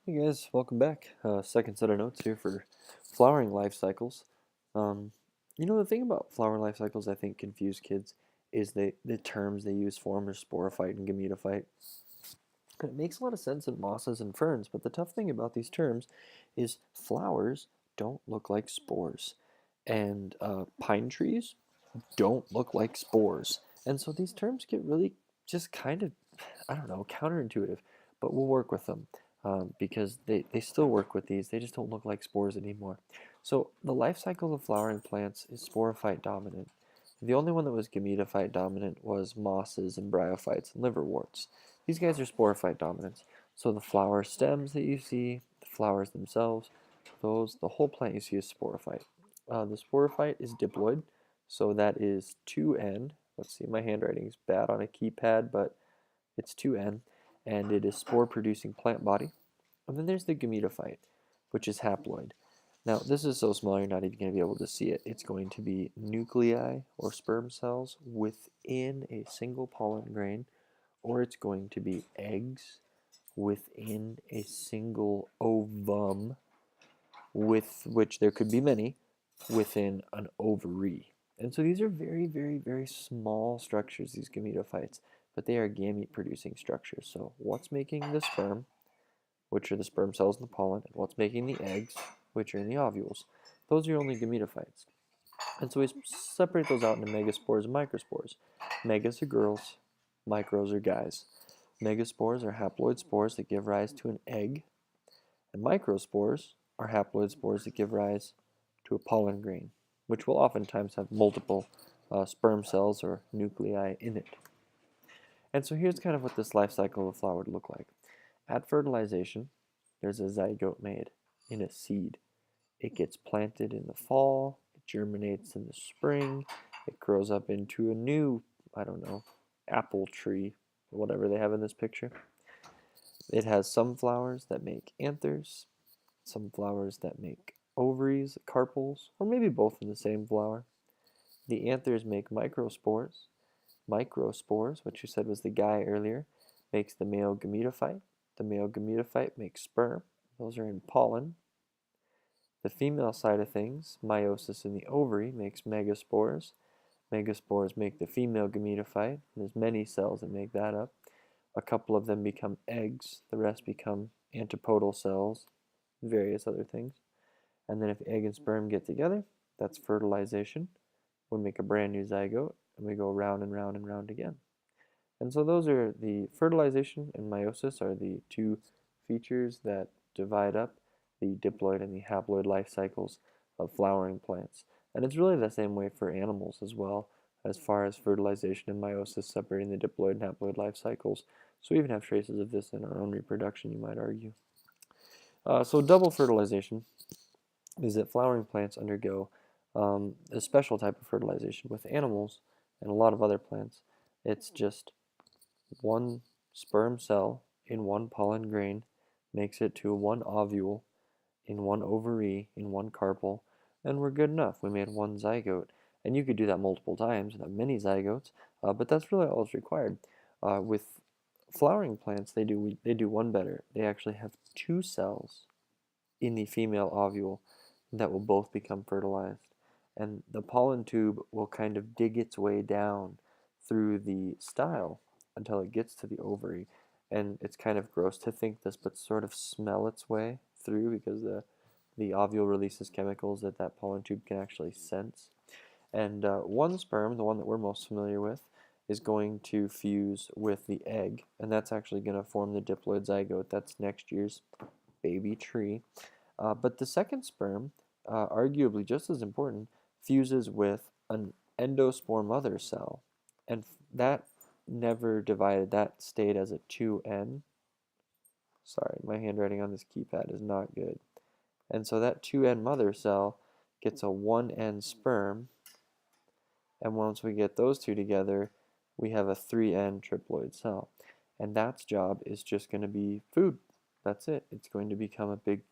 Hey guys, welcome back. Second set of notes here for flowering life cycles. Um, the thing about flower life cycles I think confuse kids is the terms they use for them are sporophyte and gametophyte. It makes a lot of sense in mosses and ferns, but the tough thing about these terms is flowers don't look like spores, and pine trees don't look like spores. And so these terms get really just kind of, I don't know, counterintuitive, but we'll work with them because they still work with these. They just don't look like spores anymore. So the life cycle of flowering plants is sporophyte dominant. The only one that was gametophyte dominant was mosses and bryophytes and liverworts. These guys are sporophyte dominant. So the flower stems that you see, the flowers themselves, the whole plant you see is sporophyte. The sporophyte is diploid, so that is 2N. Let's see, my handwriting is bad on a keypad, but it's 2N, and it is spore-producing plant body. And then there's the gametophyte, which is haploid. Now, this is so small you're not even going to be able to see it. It's going to be nuclei or sperm cells within a single pollen grain, or it's going to be eggs within a single ovum, with which there could be many, within an ovary. And so these are very, very, very small structures, these gametophytes, but they are gamete producing structures. So what's making the sperm, which are the sperm cells in the pollen, and what's making the eggs, which are in the ovules? Those are your only gametophytes. And so we separate those out into megaspores and microspores. Megas are girls, micros are guys. Megaspores are haploid spores that give rise to an egg, and microspores are haploid spores that give rise to a pollen grain, which will oftentimes have multiple sperm cells or nuclei in it. And so here's kind of what this life cycle of a flower would look like. At fertilization, there's a zygote made in a seed. It gets planted in the fall, it germinates in the spring, it grows up into a new, I don't know, apple tree, whatever they have in this picture. It has some flowers that make anthers, some flowers that make ovaries, carpels, or maybe both in the same flower. The anthers make microspores. Microspores, which you said was the guy earlier, makes the male gametophyte. The male gametophyte makes sperm. Those are in pollen. The female side of things, meiosis in the ovary, makes megaspores. Megaspores make the female gametophyte. There's many cells that make that up. A couple of them become eggs. The rest become antipodal cells, various other things. And then if egg and sperm get together, that's fertilization. We make a brand new zygote, and we go round and round and round again. And so those are the fertilization and meiosis are the two features that divide up the diploid and the haploid life cycles of flowering plants. And it's really the same way for animals as well, as far as fertilization and meiosis separating the diploid and haploid life cycles. So we even have traces of this in our own reproduction, you might argue. So double fertilization is that flowering plants undergo a special type of fertilization with animals and a lot of other plants. It's just one sperm cell in one pollen grain makes it to one ovule in one ovary in one carpel, and we're good enough. We made one zygote. And you could do that multiple times and have many zygotes, but that's really all that's required. With flowering plants, they do one better. They actually have two cells in the female ovule that will both become fertilized. And the pollen tube will kind of dig its way down through the style until it gets to the ovary. And it's kind of gross to think this, but sort of smell its way through because the ovule releases chemicals that that pollen tube can actually sense. And one sperm, the one that we're most familiar with, is going to fuse with the egg, and that's actually going to form the diploid zygote. That's next year's baby tree. But the second sperm, arguably just as important, fuses with an endospore mother cell. And that never divided, that stayed as a 2N. Sorry, my handwriting on this keypad is not good. And so that 2N mother cell gets a 1N sperm. And once we get those two together, we have a 3N triploid cell. And that's job is just going to be food. That's it. It's going to become a big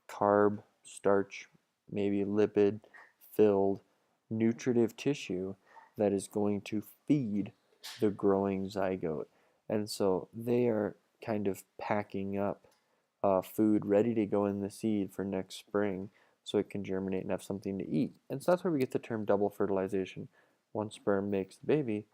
carb, starch, maybe lipid filled nutritive tissue that is going to feed the growing zygote. And so they are kind of packing up food ready to go in the seed for next spring so it can germinate and have something to eat. And so that's where we get the term double fertilization. One sperm makes the baby,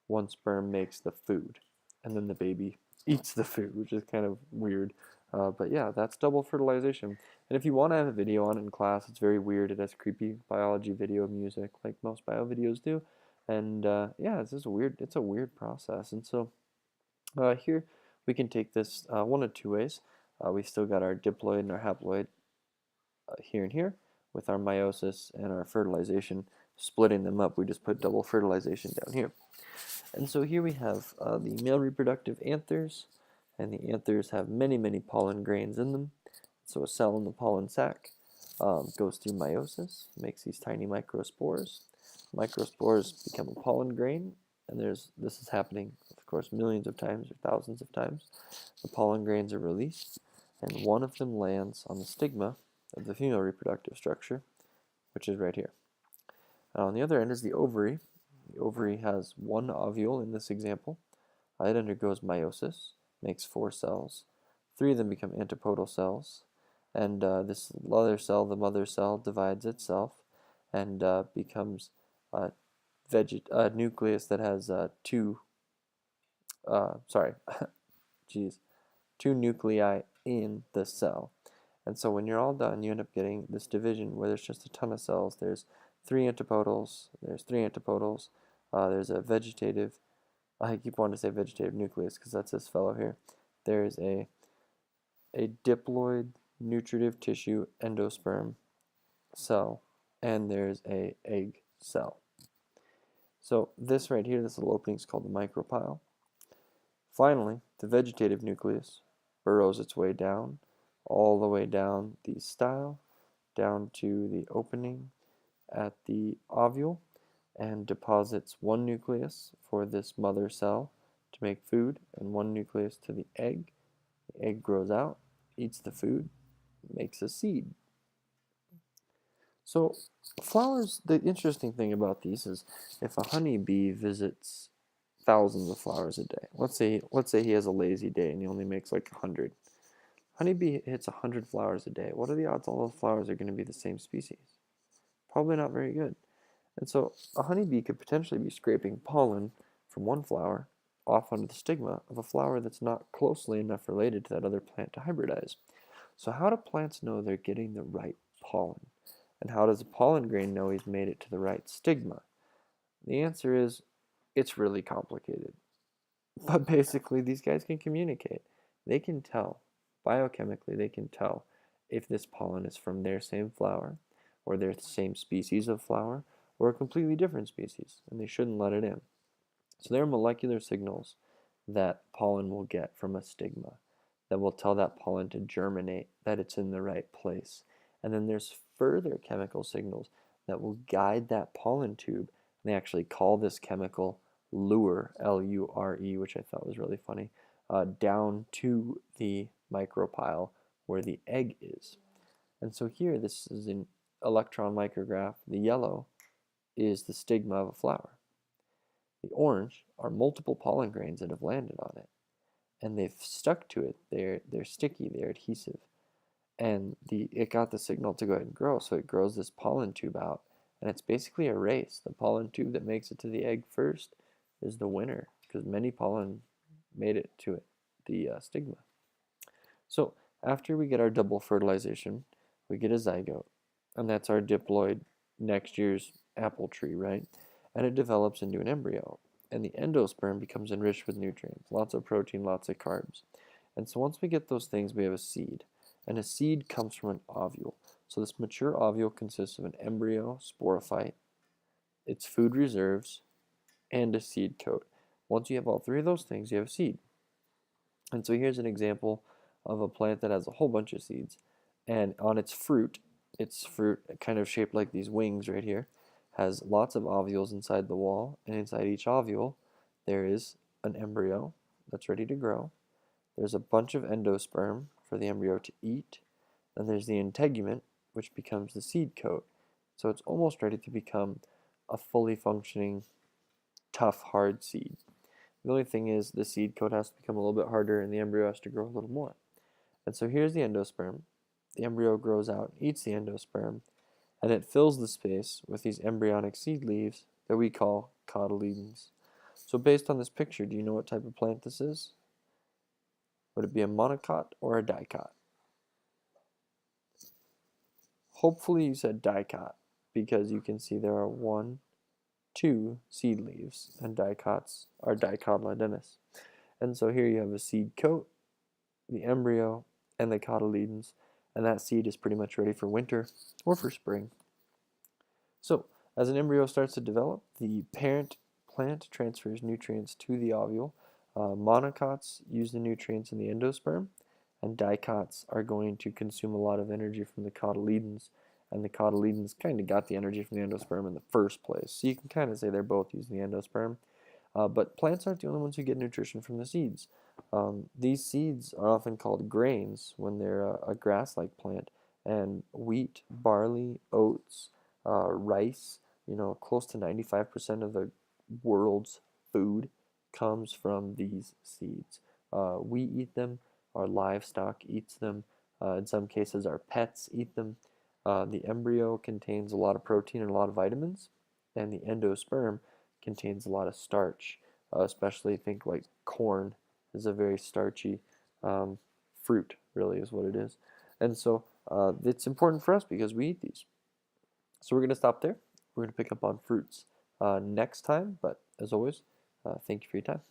one sperm makes the food, and then the baby eats the food, which is kind of weird. But yeah, that's double fertilization. And if you want to have a video on it in class, it's very weird. It has creepy biology video music, like most bio videos do. And yeah, it's a weird process. And so here we can take this one of two ways. We still got our diploid and our haploid here and here with our meiosis and our fertilization. Splitting them up, we just put double fertilization down here. And so here we have the male reproductive anthers, and the anthers have many, many pollen grains in them. So a cell in the pollen sac goes through meiosis, makes these tiny microspores. Microspores become a pollen grain, and this is happening, of course, millions of times or thousands of times. The pollen grains are released, and one of them lands on the stigma of the female reproductive structure, which is right here. Now on the other end is the ovary. The ovary has one ovule in this example. It undergoes meiosis, makes 4 cells. 3 of them become antipodal cells, and this other cell, the mother cell, divides itself and becomes a nucleus that has two nuclei in the cell. And so when you're all done, you end up getting this division where there's just a ton of cells. There's 3 antipodals, there's a vegetative, I keep wanting to say vegetative nucleus because that's this fellow here. There's a diploid nutritive tissue endosperm cell, and there's a egg cell. So this right here, this little opening is called the micropyle. Finally, the vegetative nucleus burrows its way down, all the way down the style, down to the opening at the ovule, and deposits 1 nucleus for this mother cell to make food, and 1 nucleus to the egg. The egg grows out, eats the food, makes a seed. So flowers, the interesting thing about these is if a honeybee visits thousands of flowers a day, let's say he has a lazy day and he only makes like 100. Honeybee hits 100 flowers a day. What are the odds all those flowers are going to be the same species? Probably not very good. And so a honeybee could potentially be scraping pollen from one flower off onto the stigma of a flower that's not closely enough related to that other plant to hybridize. So how do plants know they're getting the right pollen? And how does a pollen grain know he's made it to the right stigma? The answer is it's really complicated. But basically, these guys can communicate. They can tell, biochemically, they can tell if this pollen is from their same flower, or their same species of flower, or a completely different species, and they shouldn't let it in. So there are molecular signals that pollen will get from a stigma that will tell that pollen to germinate, that it's in the right place. And then there's further chemical signals that will guide that pollen tube. And they actually call this chemical lure, L-U-R-E, which I thought was really funny, down to the micropyle where the egg is. And so here, this is an electron micrograph. The yellow is the stigma of a flower. The orange are multiple pollen grains that have landed on it, and they've stuck to it. They're sticky, they're adhesive, and it got the signal to go ahead and grow, so it grows this pollen tube out, and it's basically a race. The pollen tube that makes it to the egg first is the winner, because many pollen made it to it, the stigma. So after we get our double fertilization, we get a zygote, and that's our diploid, next year's apple tree, right? And it develops into an embryo, and the endosperm becomes enriched with nutrients, lots of protein, lots of carbs. And so once we get those things, we have a seed, and a seed comes from an ovule. So this mature ovule consists of an embryo, sporophyte, its food reserves, and a seed coat. Once you have all 3 of those things, you have a seed. And so here's an example of a plant that has a whole bunch of seeds, and on its fruit kind of shaped like these wings right here, has lots of ovules inside the wall, and inside each ovule there is an embryo that's ready to grow. There's a bunch of endosperm for the embryo to eat, and there's the integument, which becomes the seed coat. So it's almost ready to become a fully functioning, tough, hard seed. The only thing is the seed coat has to become a little bit harder and the embryo has to grow a little more. And so here's the endosperm. The embryo grows out, eats the endosperm, and it fills the space with these embryonic seed leaves that we call cotyledons. So based on this picture, do you know what type of plant this is? Would it be a monocot or a dicot? Hopefully you said dicot, because you can see there are 1, 2 seed leaves, and dicots are dicotyledonous. And so here you have a seed coat, the embryo, and the cotyledons, and that seed is pretty much ready for winter or for spring. So as an embryo starts to develop, the parent plant transfers nutrients to the ovule. Monocots use the nutrients in the endosperm, and dicots are going to consume a lot of energy from the cotyledons, and the cotyledons kind of got the energy from the endosperm in the first place. So you can kind of say they're both using the endosperm. But plants aren't the only ones who get nutrition from the seeds. These seeds are often called grains when they're a grass-like plant, and wheat, barley, oats, rice, close to 95% of the world's food comes from these seeds. We eat them, our livestock eats them, in some cases our pets eat them. The embryo contains a lot of protein and a lot of vitamins, and the endosperm contains a lot of starch, especially think like corn is a very starchy fruit, really is what it is. And so it's important for us because we eat these. So we're going to stop there. We're going to pick up on fruits next time, but as always, thank you for your time.